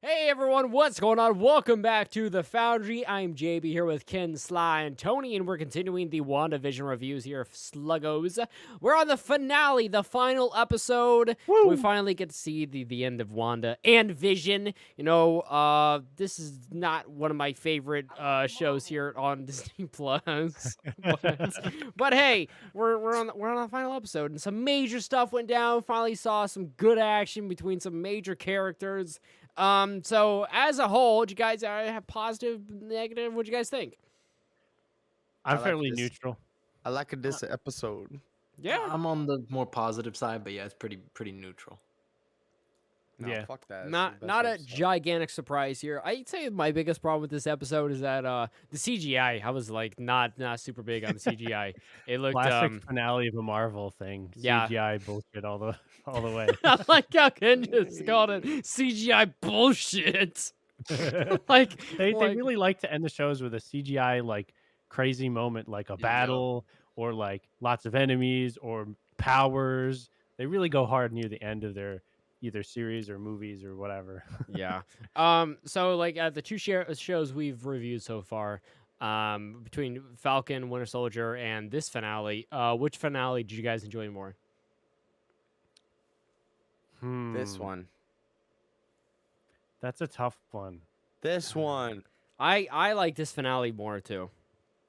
Hey everyone, what's going on? Welcome back to the Foundry. I'm JB here with Ken, Sly, and Tony, and we're continuing the WandaVision reviews here of Sluggos. We're on the finale, the final episode. Woo! We finally get to see the end of Wanda and Vision. You know, this is not one of my favorite shows here on Disney Plus, but hey, we're on the final episode, and some major stuff went down. Finally saw some good action between some major characters. So as a whole, did you guys have positive, negative? What'd you guys think? I'm I like fairly this. neutral. I like this episode. Yeah. I'm on the more positive side, but yeah, it's pretty neutral. No, Yeah. fuck that. It's the Not best a episode. gigantic surprise here. I'd say my biggest problem with this episode is that the CGI. I was like not super big on the CGI. It looked Classic finale of a Marvel thing. Yeah. CGI bullshit all the way. I like how Ken just called it CGI bullshit. Like they really like to end the shows with a CGI like crazy moment, like a battle or like lots of enemies or powers. They really go hard near the end of their either series or movies or whatever. Yeah. So like the two shows we've reviewed so far, between Falcon, Winter Soldier, and this finale, which finale did you guys enjoy more? This one. That's a tough one. This one. I like this finale more too.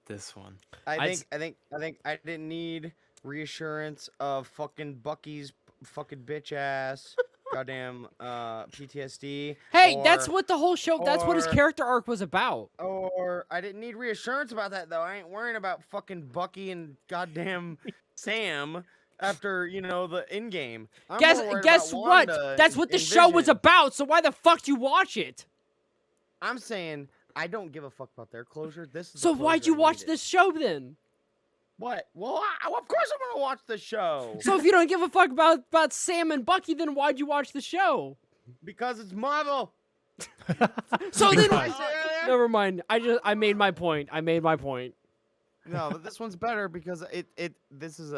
This one. I think I didn't need reassurance of fucking Bucky's fucking bitch ass goddamn PTSD. Hey, that's what the whole show. That's what his or- character arc was about. Or I didn't need reassurance about that though. I ain't worrying about fucking Bucky and goddamn Sam after, the in game. Guess what? That's what the show was about. So why the fuck do you watch it? I'm saying I don't give a fuck about their closure. This is So the why'd closure you I watch needed. this show then? What? Well, of course I'm gonna watch the show So if you don't give a fuck about Sam and Bucky, then why'd you watch the show? because it's Marvel. So then, I said earlier? never mind. I made my point. No, but this one's better because this is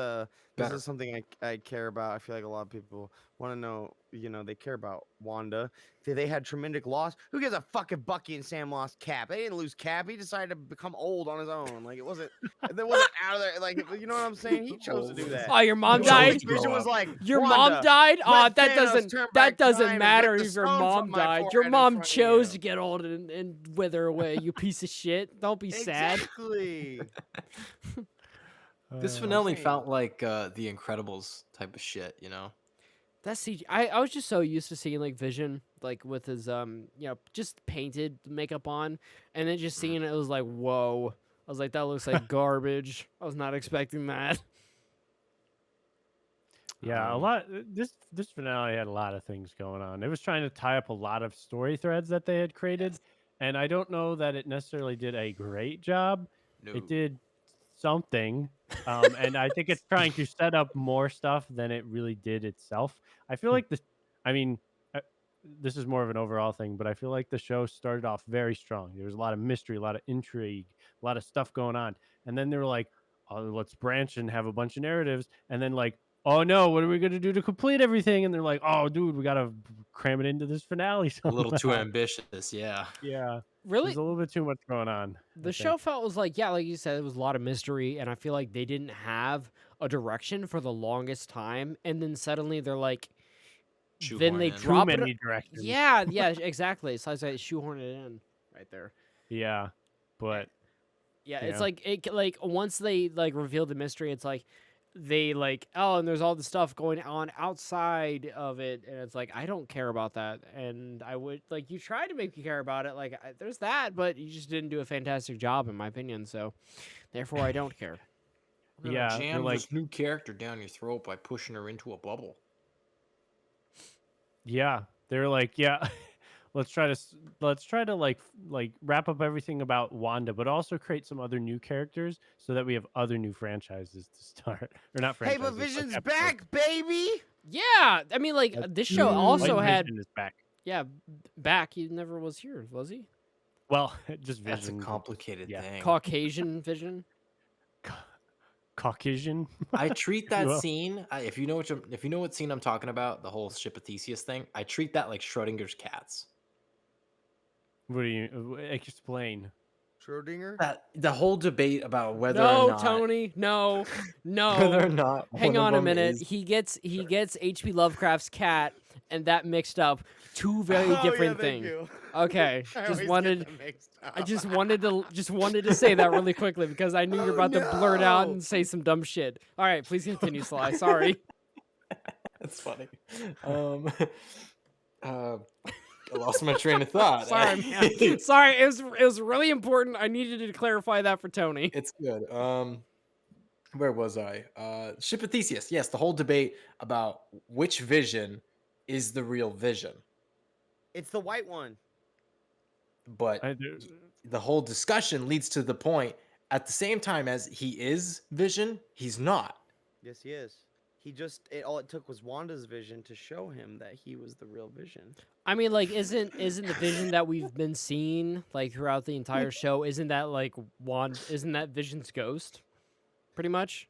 Better. something I care about. I feel like a lot of people want to know. They care about Wanda. They had tremendous loss. Who gives a fuck if Bucky and Sam lost Cap? They didn't lose Cap. He decided to become old on his own. Like it wasn't out of there. Like you know what I'm saying? He chose to do that. Oh, your mom Chose died. to grow Vision was up. like Your Wanda, mom died? Oh, let that Thanos turn back doesn't time and matter get the if your stone mom from my died. Your forehead in mom front of chose you. to get old and wither away, you piece of shit. Don't be sad. Exactly. This finale insane. felt like the Incredibles type of shit, you know? That's CG. I was just so used to seeing like Vision like with his just painted makeup on, and then just seeing it was like, whoa. I was like, that looks like garbage. I was not expecting that. Yeah, a lot. This finale had a lot of things going on. It was trying to tie up a lot of story threads that they had created, and I don't know that it necessarily did a great job. No. It did something, and I think it's trying to set up more stuff than it really did itself. I feel like this. I mean, this is more of an overall thing, but I feel like the show started off very strong. There was a lot of mystery, a lot of intrigue, a lot of stuff going on, and then they were like, "Oh, let's branch and have a bunch of narratives," and then like, "Oh no, what are we gonna do to complete everything?" And they're like, "Oh, dude, we gotta cram it into this finale." A little too somehow." ambitious, yeah. Yeah, Really? there's a little bit too much going on. The show felt was like, yeah, like you said, it was a lot of mystery, and I feel like they didn't have a direction for the longest time, and then suddenly they're like, then they Shoehorn in. Too drop it. many directions. Yeah, exactly. So I was like, shoehorn it in right there. Yeah, but Yeah, Yeah. it's like once they like reveal the mystery, it's like they like, oh, and there's all the stuff going on outside of it, and it's like I don't care about that, and I would like you tried to make me care about it, like there's that, but you just didn't do a fantastic job in my opinion, so therefore I don't care. We're gonna Yeah, they're jam like- this new character down your throat by pushing her into a bubble. yeah, they're like, yeah, let's try to like wrap up everything about Wanda, but also create some other new characters so that we have other new franchises to start, or not Hey, franchises. but like Vision's episodes. back, baby. Yeah, I mean like this show White also had Vision is back. back. He never was here, was he? Well, just That's a Vision. complicated yeah. thing. Caucasian Vision. Caucasian. I treat that Well- scene. If you know what scene I'm talking about, the whole ship of Theseus thing. I treat that like Schrodinger's cats. What do you explain? Schrodinger. That the whole debate about whether or No, not Tony. No. whether or No. not Hang one of on a them minute. is He gets H.P. Lovecraft's cat and that mixed up. Two very Oh, different yeah, thank things. you. Okay. I Just always wanted get them mixed I up. just wanted to say that really quickly because I knew you're Oh, about to blurt out no. and say some dumb shit. All right, please continue, Sly. Sorry. That's funny. I lost my train of thought. Sorry, man. Sorry. It was really important. I needed to clarify that for Tony. It's good. Where was I? Ship of Theseus. Yes, the whole debate about which vision is the real vision. It's the white one. But the whole discussion leads to the point at the same time as he is vision, he's not. Yes, he is. He just all it took was Wanda's vision to show him that he was the real Vision. I mean, like, isn't the vision that we've been seeing like throughout the entire show? Isn't that like Isn't that Vision's ghost? Pretty much.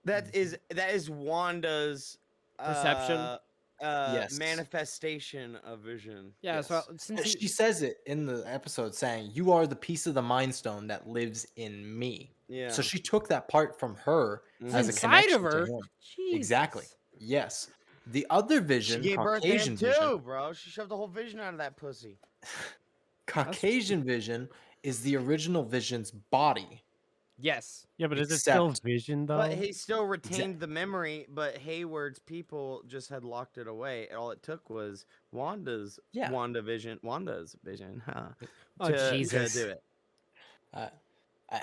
That is Wanda's Perception? Yes. manifestation of Vision. Yeah. Yes. So since She says it in the episode saying, "You are the piece of the Mind Stone that lives in me." Yeah. So she took that part from her Mhm. as a inside connection of her. to him. Jesus. Exactly. Yes. The other She vision, gave birth to Caucasian him too, vision, bro. She shoved the whole Vision out of that pussy. Caucasian vision is the original Vision's body. Yes. Yeah, but is it still Except- Vision though? But he still retained the memory, but Hayward's people just had locked it away. All it took was Wanda's Wanda's vision, huh? Oh, to Jesus. do it.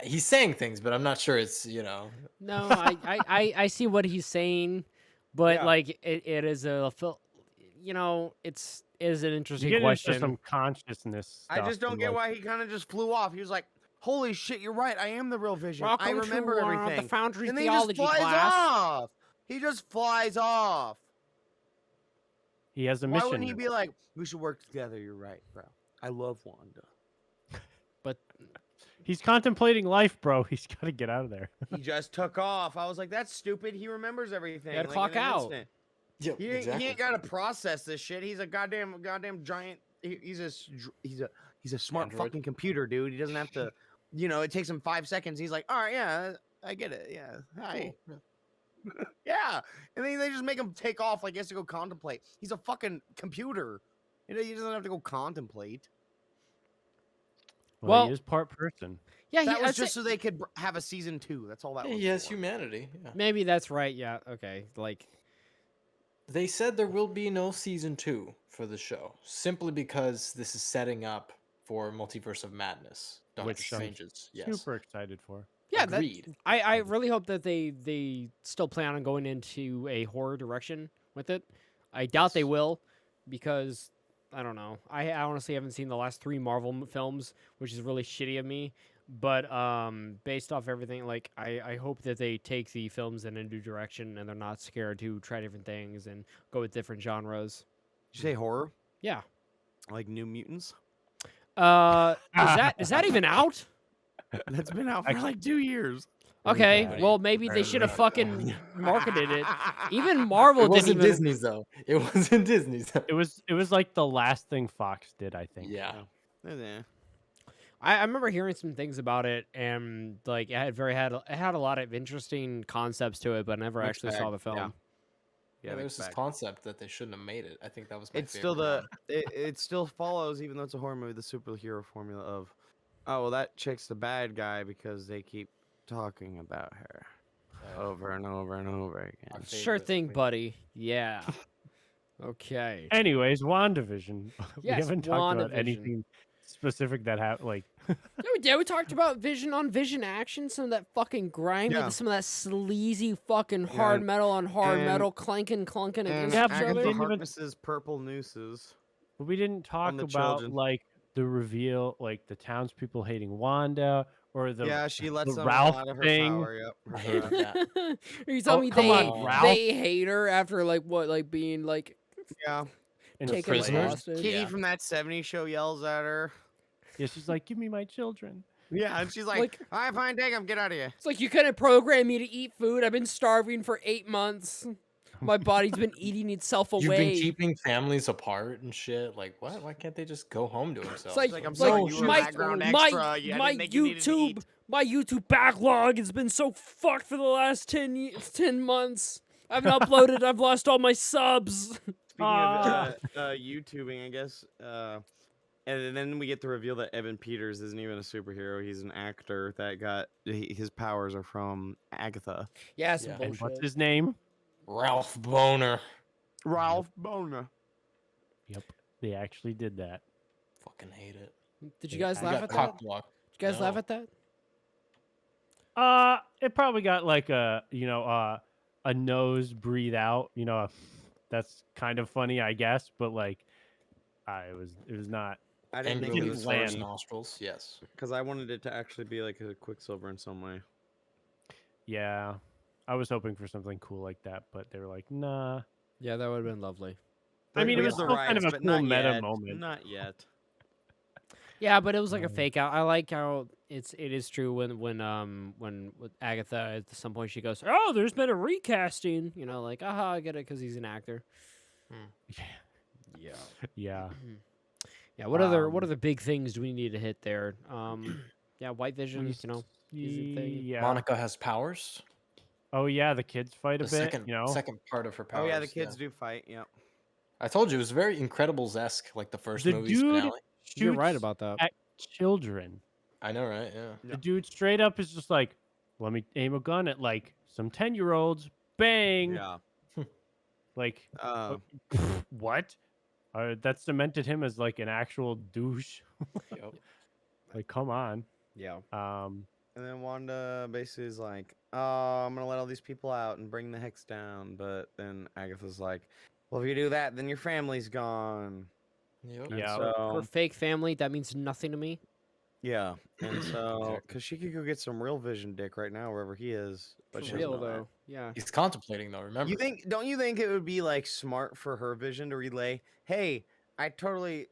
He's saying things, but I'm not sure it's, No, I see what he's saying, but Yeah. like it is it is an You interesting get into question. some consciousness. I just stuff don't and, get like, why he kind of just flew off. He was like, "Holy shit, you're right. I am the real Vision. I Welcome remember to everything." the Foundry And then he just theology flies class. off. He just flies off. he has a Why mission. wouldn't he be like, "We should work together"? You're right, bro. I love Wanda. But He's contemplating life, bro. He's got to get out of there. He just took off. I was like, "That's stupid. He remembers everything." Gotta like, clock in an out. instant. Yep, He ain't got to process this shit. He's a goddamn giant. He's a smart Android. fucking computer, dude. He doesn't have to. It takes him 5 seconds. He's like, "All right, yeah, I get it. Yeah, hi." Yeah, and then they just make him take off like he has to go contemplate. He's a fucking computer. He doesn't have to go contemplate. Well, Well- he is part person. yeah, That was I'd say- just so they could have a season 2. That's all that was. He has for. humanity. Yeah. maybe that's right. Yeah. Okay. Like They said there will be no season 2 for the show, simply because this is setting up for Multiverse of Madness. Doctor Which I'm Strange's. Yes. Super excited for. yeah, Agreed. I really hope that they still plan on going into a horror direction with it. I doubt they Yes. will because I don't know. I honestly haven't seen the last 3 Marvel films, which is really shitty of me. But based off everything, like I hope that they take the films in a new direction and they're not scared to try different things and go with different genres. Did you say horror? Yeah. Like New Mutants? Is that even out? That's been out for like 2 years. Okay, bad. well maybe they Very should have bad. fucking marketed it. Even Marvel It didn't wasn't even. Disney's though. It wasn't Disney's. Though. It was like the last thing Fox did, I think. Yeah. Yeah. I remember hearing some things about it, and like it had a lot of interesting concepts to it, but I never Mixed actually saw bag, the film. yeah. Yeah, there's this concept that they shouldn't have made it. I think that was my It's still favorite the one. it still follows, even though it's a horror movie, the superhero formula of, oh well, that chick's the bad guy because they keep talking about her over and over and over again. Our Sure favorite thing, queen. buddy. Yeah. Okay. Anyways, WandaVision. We Yes, haven't talked about WandaVision. anything specific that happened. Yeah, we did. We talked about Vision on Vision action, some of that fucking grind, Yeah. with some of that sleazy fucking hard metal on hard and- metal, clanking And against Yeah, each but we other. Agatha didn't even- Harkness's purple nooses. But we didn't talk the about children. like the reveal, like the townspeople hating Wanda, or the Yeah, she lets the them Ralph out of her thing. power. Yep. I hated that. Are you telling me come they on, Ralph. they hate her after like what, like being like Yeah. and taken like prisoners. hostage? Kitty Yeah. from that '70s show yells at her. Yeah, she's like, "Give me my children." Yeah, and she's like, Like- "All right, fine, take him. Get out of here." It's like you couldn't program me to eat food. I've been starving for 8 months. My body's been eating itself You've been away. keeping families apart and shit. Like, what? Why can't they just go home to themselves? It's like, like, I'm it's like sorry, you were a my, background my, extra. Yeah, I my didn't think you needed to YouTube, eat. my YouTube backlog has been so fucked for the last 10 months. I haven't uploaded. I've lost all my subs. Speaking Ah. of YouTubing, I guess, and then we get to reveal that Evan Peters isn't even a superhero. He's an actor that got his powers are from Agatha. Yeah, some Yeah. bullshit. And what's his name? Ralph Boner. Ralph Boner. Yep, they actually did that. Fucking hate it. Did you Yeah, guys I laugh got at that? cock blocked. Did you guys laugh No. at that? It probably got like a a nose breathe out. That's kind of funny, I guess. But like, it was not. I didn't Angry think it didn't was with land. first nostrils. Yes. because I wanted it to actually be like a Quicksilver in some way. Yeah, I was hoping for something cool like that, but they were like, nah. Yeah, that would have been lovely. I mean, it We was have the still kind of a but cool not meta yet. moment. Not yet. Yeah, but it was like a Mm. fake out. I like how it is true when with Agatha at some point she goes, "Oh, there's been a recasting." Like, aha, I get it because he's an actor. Yeah. Yeah. Yeah. Yeah. What other Um, big things do we need to hit there? Yeah, White Vision. We He's a thing. Yeah. Monica has powers. Oh yeah, the kids fight a The bit. second part of her powers. Oh yeah, the kids do fight. Yeah. I told you it was very Incredibles-esque, like the first The movie's dude finale. You're right shoots about that. at children. I know, right? Yeah. The dude straight up is just like, let me aim a gun at like some 10-year-olds. Bang. Yeah. Like, Uh, what? That cemented him as like an actual douche. Yep. Like, come on. Yeah. and then Wanda basically is like, "Oh, I'm gonna let all these people out and bring the hex down." But then Agatha's like, "Well, if you do that, then your family's gone." Yep. And Yeah. So, Her fake family, that means nothing to me. yeah. And so, Exactly. because she could go get some real Vision dick right now wherever he is, but For she real doesn't know that. though. Yeah. He's contemplating though. Remember? Don't you think it would be like smart for her Vision to relay, "Hey, I totally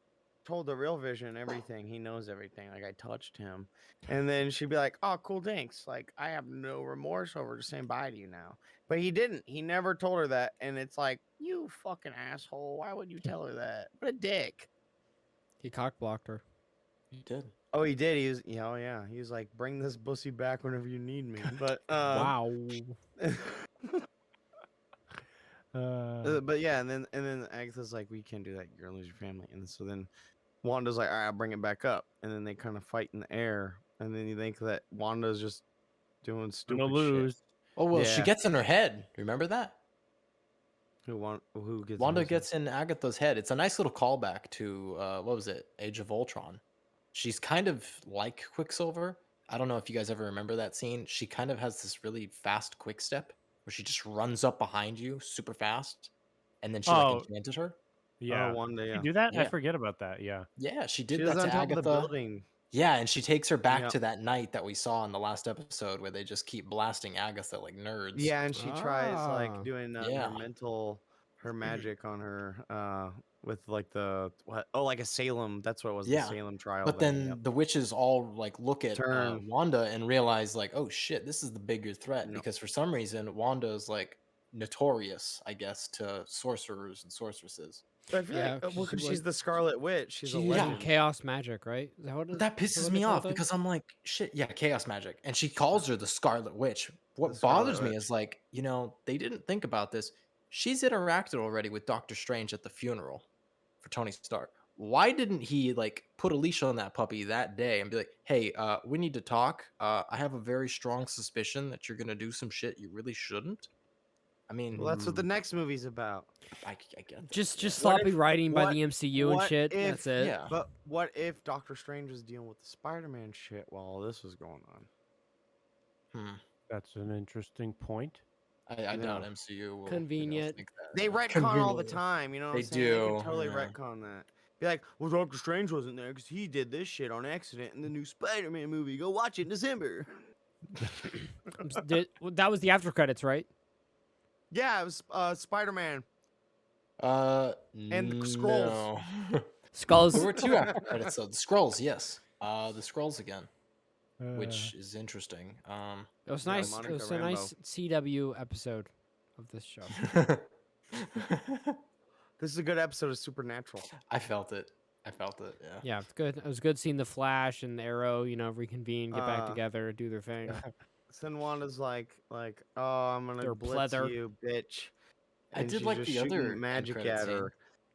told the real Vision everything. He knows everything. Like I touched him." And then she'd be like, "Oh, cool, thanks. Like I have no remorse over just saying bye to you now." But he didn't. He never told her that. And it's like, you fucking asshole. Why would you tell her that? What a dick. He cock blocked her. He did. Oh, he did. He was, yeah, oh yeah. He was like, "Bring this pussy back whenever you need me." But Wow. But yeah, and then Agatha's like, "We can't do that. You're gonna lose your family." And so then Wanda's like, "All right, I'll bring it back up." And then they kind of fight in the air. And then you think that Wanda's just doing stupid Gonna shit. lose. Oh well, she Yeah. gets in her head. Remember that? Who gets Wanda in his- gets in Agatha's head. It's a nice little callback to what was it? Age of Ultron. She's kind of like Quicksilver. I don't know if you guys ever remember that scene. She kind of has this really fast quick step where she just runs up behind you super fast, and then she Oh. like enchanted her. Yeah. Oh, Wanda, yeah. You do that? I Yeah. forget about that. Yeah. Yeah, she She did was that on to top of the Agatha. building. Yeah, and she takes her back Yep. to that night that we saw in the last episode where they just keep blasting Agatha like nerds. Yeah, and she tries Ah. like doing Yeah. her magic on her with like the what? Oh, like a Salem. That's what it was. Yeah, The Salem trial. But thing, then yep. the witches all like look at Turn. Wanda and realize like, oh shit, this is the bigger threat No. because for some reason Wanda is like notorious, I guess, to sorcerers and sorceresses. But I feel Yeah, like, 'cause well, she 'cause she's was- the Scarlet Witch. She's a She's Yeah. using legend. chaos magic, right? Is that what But that is that pisses what me they call off it? because I'm like, shit, yeah, chaos magic, and she calls her the Scarlet Witch. What Scarlet bothers me Witch. is like, they didn't think about this. She's interacted already with Doctor Strange at the funeral for Tony Stark. Why didn't he like put a leash on that puppy that day and be like, hey, we need to talk. I have a very strong suspicion that you're gonna do some shit you really shouldn't. I mean, Well, that's what the next movie's about. I get that. Just What sloppy if- writing by what- the MCU and what shit. if- That's it. yeah. But what if Doctor Strange was dealing with the Spider-Man shit while all this was going on? That's an interesting point. I doubt Yeah. MCU will Convenient. think that. They retcon all the Convenient. time, you know what They I'm saying? They do, can totally yeah. retcon that. Be like, well, Doctor Strange wasn't there because he did this shit on accident in the new Spider-Man movie. Go watch it in December. That was the after credits, right? Yeah, it was Spider-Man. And the Skrulls. No. Skulls. There were two after credits though. The scrolls, yes. The scrolls again, Uh, which is interesting. It was Yeah, nice. It Monica was a Rambeau. nice CW episode of this show. This is a good episode of Supernatural. I felt it. Yeah. Yeah, it's good. It was good seeing the Flash and the Arrow, reconvene, get back together, do their thing. Then Wanda's like, oh, I'm gonna They're blitz pleather. you, bitch. I And did she's like just the shooting other end magic credit at scene. her.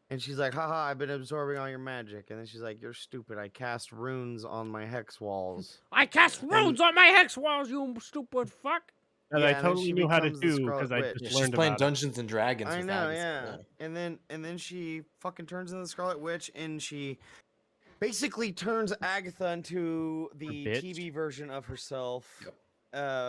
And she's like, haha, I've been absorbing all your magic. And then she's like, you're stupid. I cast runes on my hex walls. I cast runes on my hex walls, you stupid fuck. And Yeah, I and then totally she knew how to becomes the do Scarlet because I Witch. just Yeah, she's learned playing about it. Dungeons and Dragons. I with know, Agatha, yeah. And then she fucking turns into the Scarlet Witch, and she basically turns Agatha into the bitch. TV version of herself. Yep.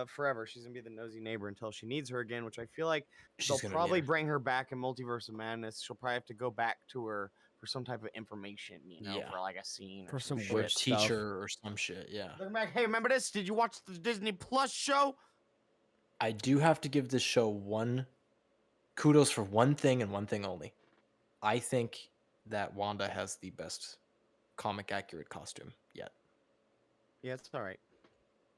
Forever. She's gonna be the nosy neighbor until she needs her again, which I feel like She's they'll gonna probably need her. bring her back in Multiverse of Madness. She'll probably have to go back to her for some type of information, Yeah. for like a scene For or some shit. weird Witch stuff. teacher or some shit. Yeah. They're back, hey, remember this? Did you watch the Disney Plus show? I do have to give this show kudos for one thing and one thing only. I think that Wanda has the best comic accurate costume yet. Yeah, it's all right.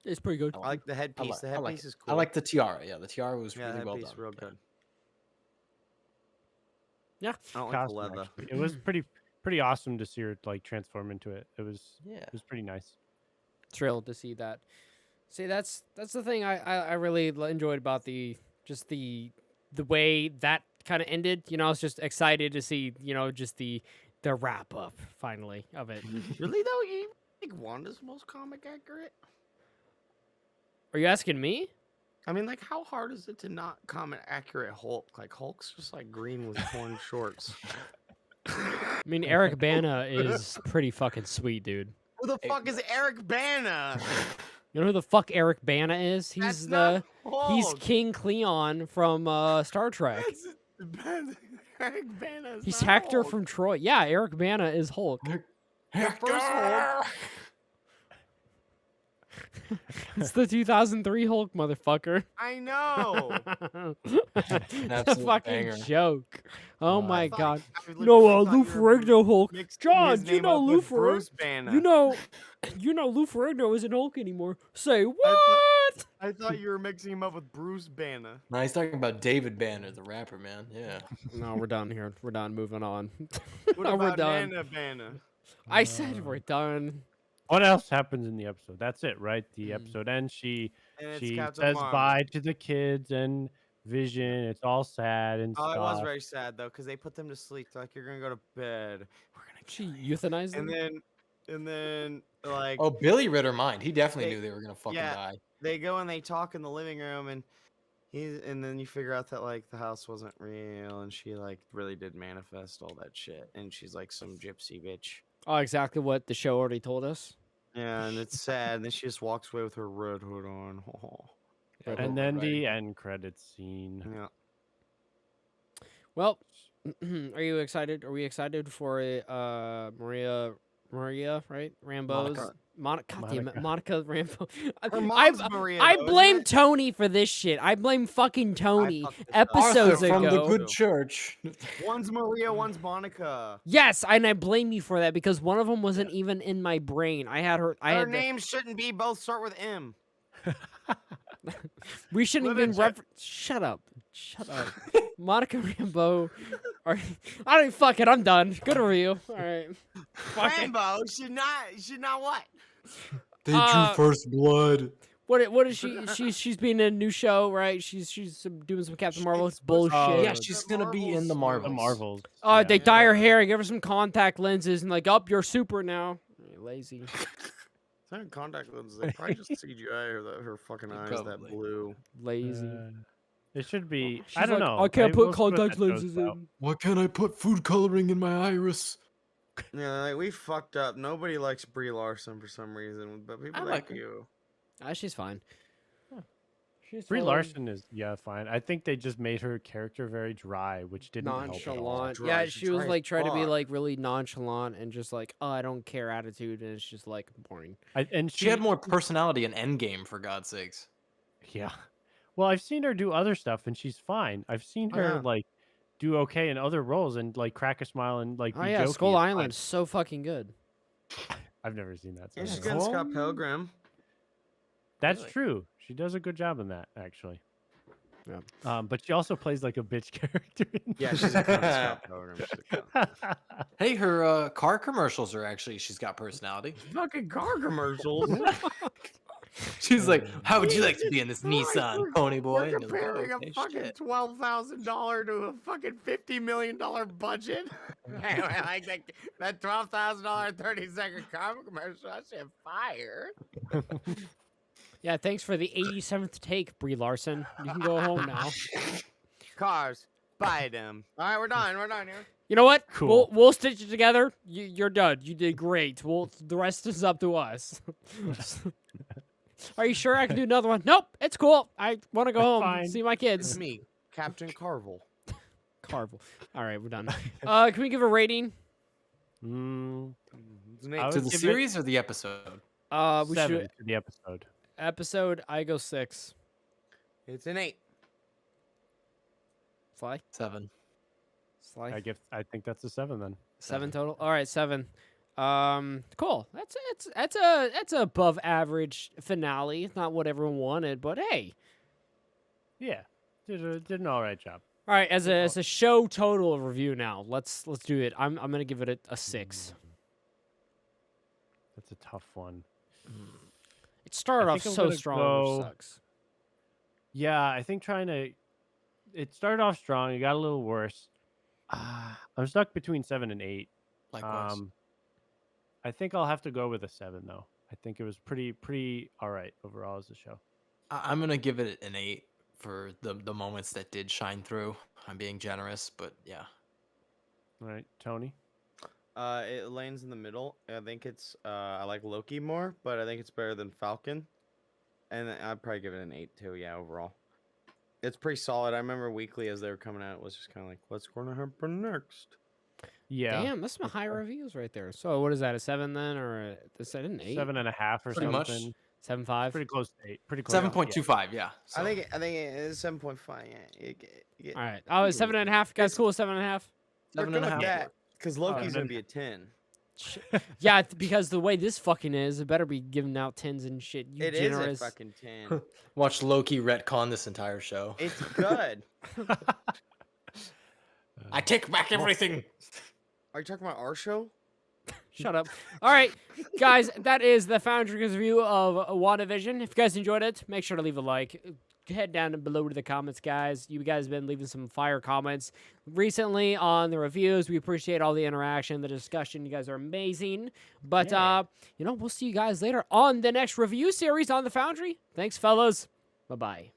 It's pretty good. I like the headpiece. The I like headpiece it. is cool. I like the tiara. Yeah, the tiara was yeah, really the well headpiece done. real Yeah. good. Yeah. I don't like the Costume, leather. actually. It was pretty awesome to see her like transform into it. It was pretty nice. Thrilled to see that. See, that's the thing I really enjoyed about the way that kind of ended. I was just excited to see, just the wrap up finally of it. Really though, you think Wanda's most comic accurate? Are you asking me? I mean, like, how hard is it to not comic accurate Hulk? Like, Hulk's just like green with torn shorts. I mean, Eric Bana is pretty fucking sweet, dude. Who the fuck is Eric Bana? You know who the fuck Eric Bana is? He's That's not he's Hulk. King Cleon from Star Trek. Eric Bana. Is He's not Hector Hulk. from Troy. Yeah, Eric Bana is Hulk. The first Hulk. It's the 2003 Hulk, motherfucker. I know. It's a absolute fucking banger. joke. Oh my I thought- god. I legit No, thought Lou you were Ferrigno Hulk. mixing John, his you name know up Lou with Bruce Ferrigno. Banner. You know Lou Ferrigno isn't Hulk anymore. Say what? I thought you were mixing him up with Bruce Banner. No, he's talking about David Banner, the rapper, man. Yeah. No, we're done here. We're done. Moving on. What No, we're about done. Nana Banner? I said we're done. What else happens in the episode? That's it, right? The Mm. episode ends. She And it's she Captain says Marvel. bye to the kids and Vision. It's all sad and Oh, stuff. it was very sad though, because they put them to sleep. They're like, you're gonna go to bed. We're gonna She kill you. euthanized And him. then like Oh, Billy Ritter mind. He definitely They- knew they were gonna fucking yeah. die. they go and they talk in the living room, and then you figure out that like the house wasn't real, and she like really did manifest all that shit, and she's like some gypsy bitch. Oh, exactly what the show already told us. Yeah, and it's sad. And then she just walks away with her red hood on. Yeah, And then Right. the end credits scene. Yeah. Well, are you excited? Are we excited for Maria, right? Rambo's Monica. God damn it, Monica Rambo. Her mom's Maria, I though, blame isn't it? Tony for this shit. I blame fucking Tony fucked this up. episodes Arthur from ago. the good church. One's Maria, one's Monica. Yes, and I blame you for that because one of them wasn't even in my brain. I had her. I Her had. names shouldn't be both start with M. We shouldn't Live in even refer. Shut up. Shut up. Monica Rambo. I don't even. Fuck it. I'm done. Good review. All right. Fuck it. Rambo should not what? They Uh, drew first blood. What is she? She's being in a new show, right? She's doing some Captain Marvel. It's bullshit. Oh, Yeah, yeah, she's the gonna be in the Marvels. The Marvels. Marvels. They yeah. dye her hair, give her some contact lenses, and like, up, you're super now. Lazy. It's not contact lenses. They probably just CGI her fucking eyes that Probably. blue. Lazy. It should be. She's I don't like, know. I can't put we'll see what contact that shows lenses about. in. Why can't I put food coloring in my iris? Yeah, like we fucked up. Nobody likes Brie Larson for some reason, but people I like like her. you. She's fine. She's Brie fine. Larson is fine. I think they just made her character very dry, which didn't help at all. Nonchalant. Dry- Yeah, she's she was dry as like trying to be fuck. like really nonchalant and just like, oh, I don't care attitude, and it's just like boring. And She had more personality in Endgame, for God's sakes. Yeah. Well, I've seen her do other stuff, and she's fine. I've seen her Yeah. like do okay in other roles and like crack a smile and like. Oh be yeah, jokey. Skull It's fine. Island's so fucking good. I've never seen that. So And I she's don't know. getting Scott Pilgrim. That's Really? true. She does a good job in that, actually. But she also plays like a bitch character. Yeah, she's a cunt scout program. She's a cunt. Hey, her car commercials are actually, she's got personality. Fucking car commercials. She's like, how would you like to be in this We're Nissan Pony Boy? We're And you're like, "Oh, comparing okay, a fucking shit." $12,000 to a fucking $50 million budget. Like that $12,000 30-second car commercial. That shit fire. Yeah, thanks for the 87th take, Brie Larson. You can go home now. Cars, buy them. All right, we're done. We're done here. You know what? Cool. We'll stitch it together. You're done. You did great. The rest is up to us. Are you sure I can do another one? Nope, it's cool. I want to go home and Fine. see my It's kids. me, Captain Carvel. Carvel. All right, we're done. Can we give a rating? Mm, It's an I eight. would To the give it series or the episode? We 7 should to the episode. episode. I go 6. It's an 8. Sly. 7. Sly. I think that's a 7 then. 7 total. All right, 7. Cool. That's a above average finale. Not what everyone wanted, but hey. Yeah, did an all right job. All right, as a show total review now. Let's do it. I'm gonna give it a 6. That's a tough one. It started I off think I'm so gonna strong, which go- sucks. Yeah, I think it started off strong. It got a little worse. I'm stuck between 7 and 8. Likewise. I think I'll have to go with a 7 though. I think it was pretty all right overall as a show. I'm going to give it an 8 for the moments that did shine through. I'm being generous, but yeah. All right, Tony. It lands in the middle. I think it's I like Loki more, but I think it's better than Falcon. And I'd probably give it an 8 too, yeah, overall. It's pretty solid. I remember weekly as they were coming out, it was just kind of like, what's going to happen next? Yeah, Damn, that's some high reviews right there. So what is that? A 7 then, or an 8? 7.5 or Pretty much. something. 7.5. Pretty close to 8. Pretty close. 7.25, yeah. So. I think it is 7.5. Yeah. All right. Oh, it's 7.5. Guys, cool. 7.5. 7.5. Because Oh, Loki's and going then- to be a 10. Yeah, because the way this fucking is, it better be giving out 10s and shit. You It generous. is a fucking 10. Watch Loki retcon this entire show. It's good. I take back everything. Are you talking about our show? Shut up. All right, guys, that is the Foundry review of WandaVision. If you guys enjoyed it, make sure to leave a like. Head down below to the comments, guys. You guys have been leaving some fire comments recently on the reviews. We appreciate all the interaction, the discussion. You guys are amazing. But, Yeah. we'll see you guys later on the next review series on the Foundry. Thanks, fellas. Bye-bye.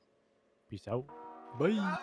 Peace out. Bye.